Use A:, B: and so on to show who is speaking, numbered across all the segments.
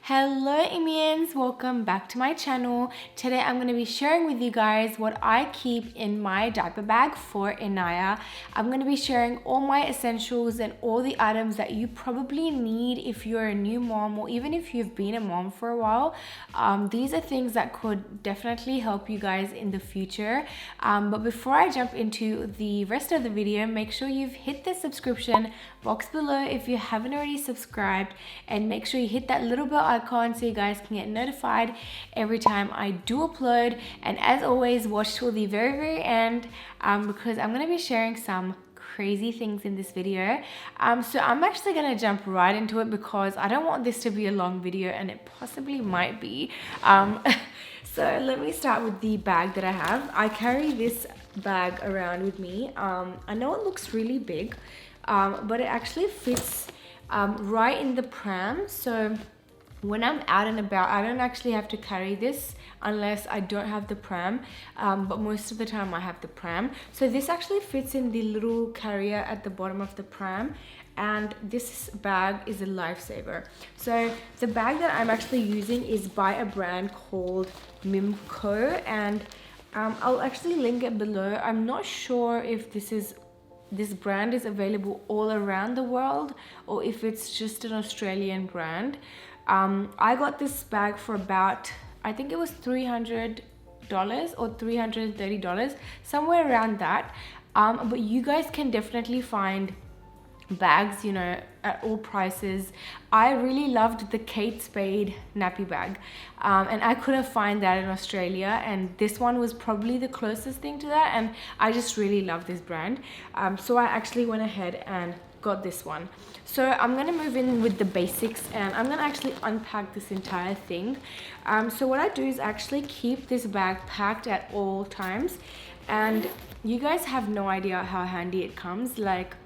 A: Hello Immians, welcome back to my channel. Today I'm going to be sharing with you guys what I keep in my diaper bag for Inaya. I'm going to be sharing all my essentials and all the items that you probably need if you're a new mom or even if you've been a mom for a while. These are things that could definitely help you guys in the future. But before I jump into the rest of the video, make sure you've hit the subscription box below if you haven't already subscribed, and make sure you hit that little bell icon so you guys can get notified every time I do upload. And as always, watch till the very end because I'm going to be sharing some crazy things in this video. So I'm actually going to jump right into it because I don't want this to be a long video, and it possibly might be. So let me start with the bag that I have. I carry this bag around with me. I know it looks really big, but it actually fits right in the pram. So when I'm out and about, I don't actually have to carry this unless I don't have the pram, but most of the time I have the pram. So this actually fits in the little carrier at the bottom of the pram, and this bag is a lifesaver. So the bag that I'm actually using is by a brand called Mimco, and I'll actually link it below. I'm not sure if this brand is available all around the world or if it's just an Australian brand. I got this bag for about, I think it was $300 or $330, somewhere around that. But you guys can definitely find bags, you know, at all prices. I really loved the Kate Spade nappy bag, and I couldn't find that in Australia, and this one was probably the closest thing to that, and I just really love this brand. So I actually went ahead and got this one. So I'm gonna move in with the basics, and I'm gonna actually unpack this entire thing. So what I do is actually keep this bag packed at all times, and you guys have no idea how handy it comes. Like,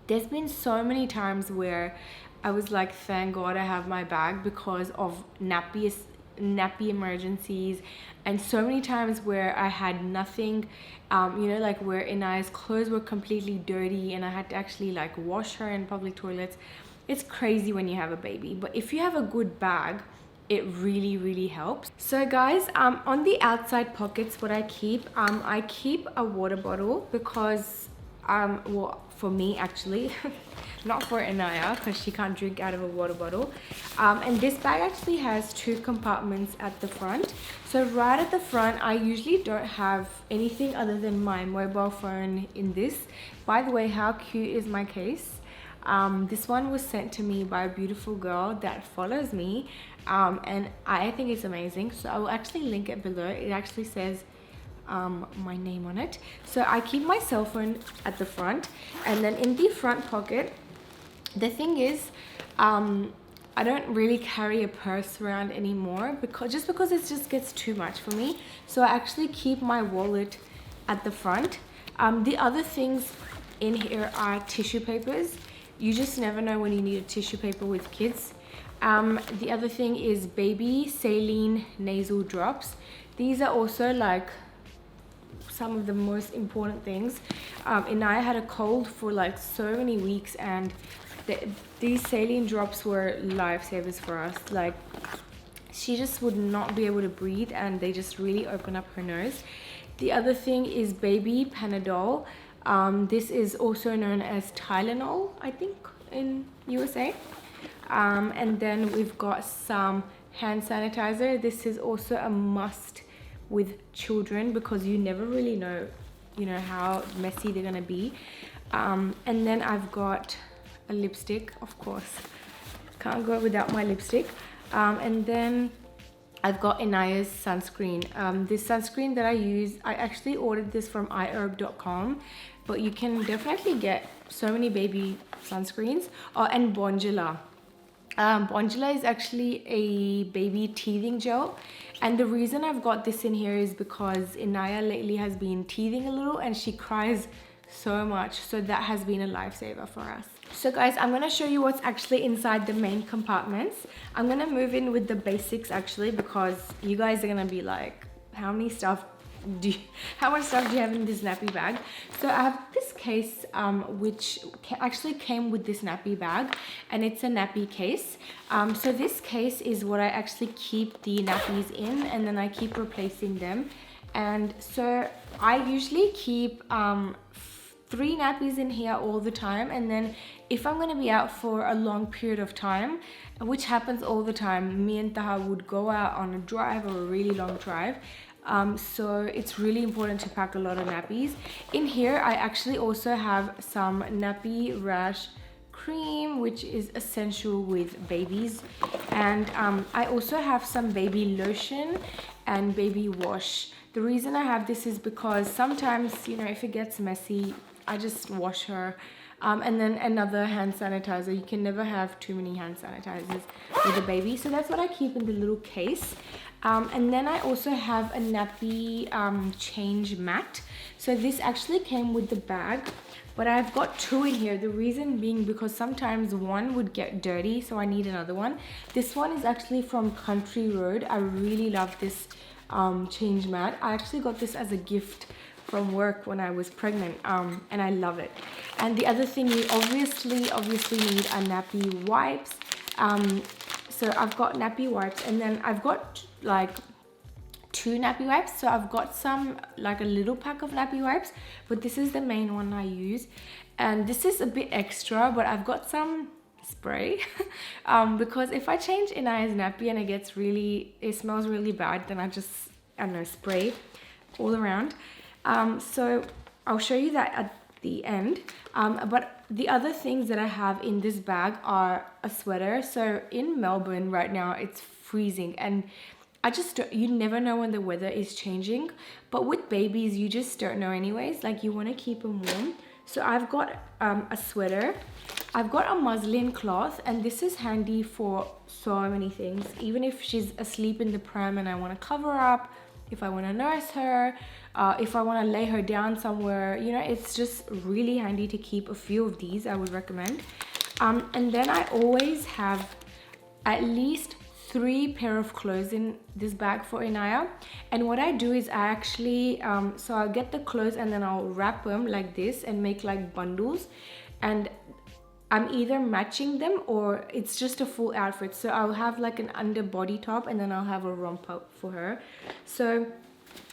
A: there's been so many times where I was like, thank God I have my bag because of nappy emergencies, and so many times where I had nothing, you know, like where Inaya's clothes were completely dirty and I had to actually like wash her in public toilets. It's crazy when you have a baby, but if you have a good bag, it really helps. So guys, on the outside pockets, what I keep a water bottle because well, for me actually, not for Inaya because she can't drink out of a water bottle. And this bag actually has two compartments at the front. So right at the front, I usually don't have anything other than my mobile phone in this. By the way, how cute is my case? This one was sent to me by a beautiful girl that follows me, and I think it's amazing. So I will actually link it below. It actually says my name on it. So I keep my cell phone at the front, and then in the front pocket, the thing is, I don't really carry a purse around anymore because it just gets too much for me. So I actually keep my wallet at the front. The other things in here are tissue papers. You just never know when you need a tissue paper with kids. The other thing is baby saline nasal drops. These are also like some of the most important things. Inaya had a cold for like so many weeks, and these saline drops were lifesavers for us. Like, she just would not be able to breathe, and they just really open up her nose. The other thing is baby Panadol. This is also known as Tylenol, I think, in USA. And then we've got some hand sanitizer. This is also a must with children because you never really know, you know, how messy they're gonna be. And then I've got a lipstick, of course, can't go without my lipstick. And then I've got Inaya's sunscreen. This sunscreen that I use, I actually ordered this from iherb.com, but you can definitely get so many baby sunscreens. Oh, and Bonjela. Bonjela is actually a baby teething gel, and the reason I've got this in here is because Inaya lately has been teething a little and she cries so much, so that has been a lifesaver for us. So guys, I'm going to show you what's actually inside the main compartments. I'm going to move in with the basics actually because you guys are going to be like, how many stuff how much stuff do you have in this nappy bag? So I have this case which actually came with this nappy bag, and it's a nappy case. So this case is what I actually keep the nappies in, and then I keep replacing them. And so I usually keep 3 nappies in here all the time, and then if I'm going to be out for a long period of time, which happens all the time, me and Taha would go out on a drive or a really long drive, so it's really important to pack a lot of nappies. In here I actually also have some nappy rash cream, which is essential with babies, and I also have some baby lotion and baby wash. The reason I have this is because sometimes, you know, if it gets messy, I just wash her. And then another hand sanitizer. You can never have too many hand sanitizers with a baby. So that's what I keep in the little case. And then I also have a nappy change mat. So this actually came with the bag, but I've got 2 in here. The reason being because sometimes one would get dirty, so I need another one. This one is actually from Country Road. I really love this change mat. I actually got this as a gift from work when I was pregnant, and I love it. And the other thing, you obviously need are nappy wipes. So I've got nappy wipes, and then I've got like 2 nappy wipes. So I've got some, like a little pack of nappy wipes, but this is the main one I use. And this is a bit extra, but I've got some spray because if I change Inaya's nappy and it smells really bad, then I don't know, spray all around. So I'll show you that at the end. But the other things that I have in this bag are a sweater. So in Melbourne right now, it's freezing, and you never know when the weather is changing. But with babies, you just don't know anyways. Like, you want to keep them warm. So I've got a sweater. I've got a muslin cloth, and this is handy for so many things. Even if she's asleep in the pram and I want to cover her up, if I want to nurse her, if I want to lay her down somewhere, you know, it's just really handy to keep a few of these. I would recommend. And then I always have at least 3 pair of clothes in this bag for Inaya. And what I do is I actually, so I'll get the clothes and then I'll wrap them like this and make like bundles. And I'm either matching them or it's just a full outfit. So I'll have like an underbody top, and then I'll have a romper for her. So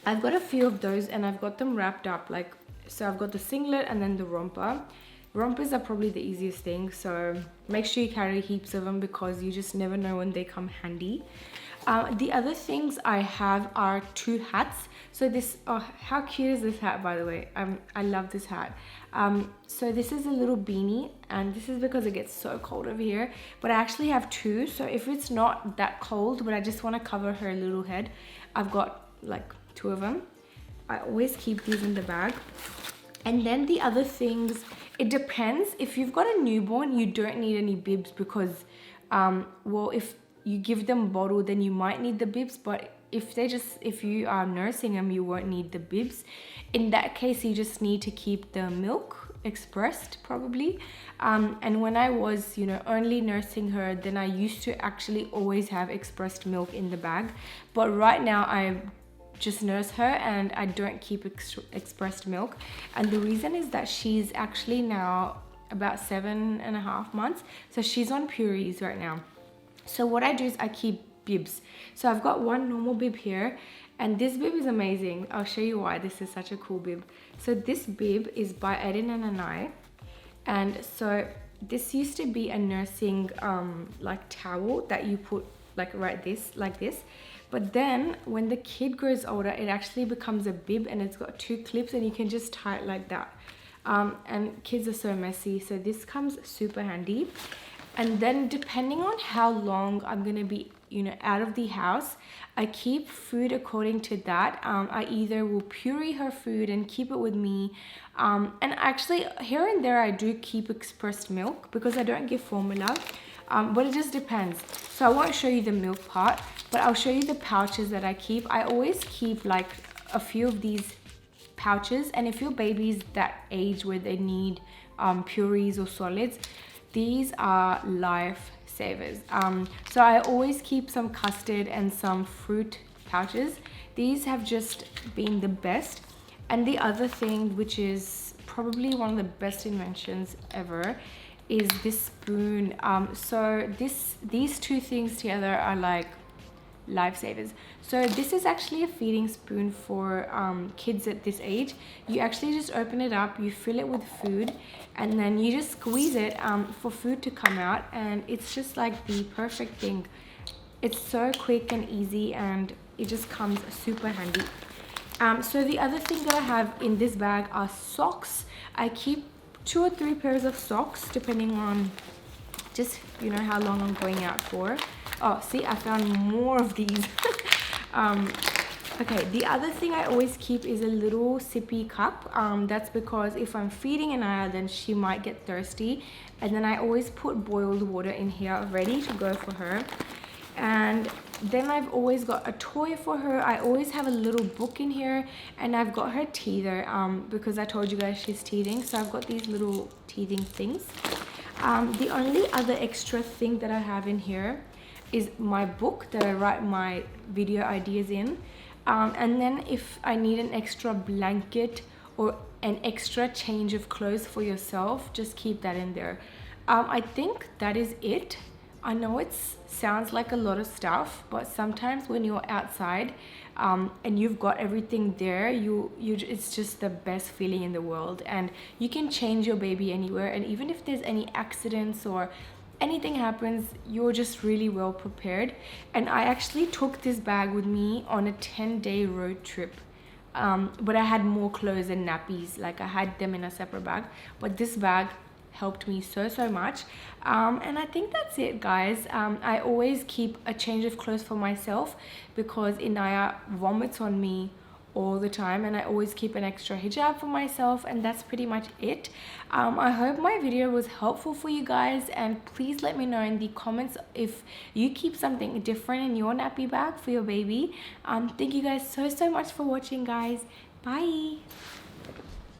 A: I've got a few of those, and I've got them wrapped up like, so I've got the singlet and then the romper. Rompers are probably the easiest thing, so make sure you carry heaps of them because you just never know when they come handy. The other things I have are 2 hats. So this, oh, how cute is this hat, by the way? I love this hat. So this is a little beanie, and this is because it gets so cold over here, but I actually have 2. So if it's not that cold, but I just want to cover her little head, I've got like 2 of them. I always keep these in the bag. And then the other things, it depends. If you've got a newborn, you don't need any bibs because, well, if you give them a bottle, then you might need the bibs. But if you are nursing them, you won't need the bibs. In that case, you just need to keep the milk expressed probably. And when I was, you know, only nursing her, then I used to actually always have expressed milk in the bag. But right now I just nurse her and I don't keep expressed milk. And the reason is that she's actually now about 7.5 months. So she's on purees right now. So what I do is I keep bibs. So I've got 1 normal bib here, and this bib is amazing. I'll show you why this is such a cool bib. So this bib is by Edin and Inaya. And so this used to be a nursing like towel that you put like like this. But then when the kid grows older, it actually becomes a bib, and it's got 2 clips, and you can just tie it like that. And kids are so messy, so this comes super handy. And then depending on how long I'm gonna be, you know, out of the house, I keep food according to that. I either will puree her food and keep it with me, and actually here and there I do keep expressed milk because I don't give formula. But it just depends. So I won't show you the milk part, but I'll show you the pouches that I keep. I always keep like a few of these pouches, and if your baby's that age where they need purees or solids, these are life savers. So I always keep some custard and some fruit pouches. These have just been the best. And the other thing, which is probably one of the best inventions ever, is this spoon. So these two things together are like lifesavers. So this is actually a feeding spoon for kids at this age. You actually just open it up, you fill it with food, and then you just squeeze it for food to come out, and it's just like the perfect thing. It's so quick and easy, and it just comes super handy. So the other thing that I have in this bag are socks. I keep 2 or 3 pairs of socks depending on just, you know, how long I'm going out for. Oh, see, I found more of these. Okay, the other thing I always keep is a little sippy cup. That's because if I'm feeding Inaya, then she might get thirsty. And then I always put boiled water in here ready to go for her. And then I've always got a toy for her. I always have a little book in here, and I've got her teether because I told you guys she's teething. So I've got these little teething things. The only other extra thing that I have in here is my book that I write my video ideas in. And then if I need an extra blanket or an extra change of clothes for yourself, just keep that in there. I think that is it. I know it sounds like a lot of stuff, but sometimes when you're outside and you've got everything there, it's just the best feeling in the world. And you can change your baby anywhere, and even if there's any accidents or anything happens, you're just really well prepared. And I actually took this bag with me on a 10-day road trip, but I had more clothes and nappies. Like I had them in a separate bag, but this bag helped me so much. And I think that's it, guys. I always keep a change of clothes for myself because Inaya vomits on me all the time, and I always keep an extra hijab for myself, and that's pretty much it. I hope my video was helpful for you guys, and please let me know in the comments if you keep something different in your nappy bag for your baby. Thank you guys so much for watching, guys. Bye.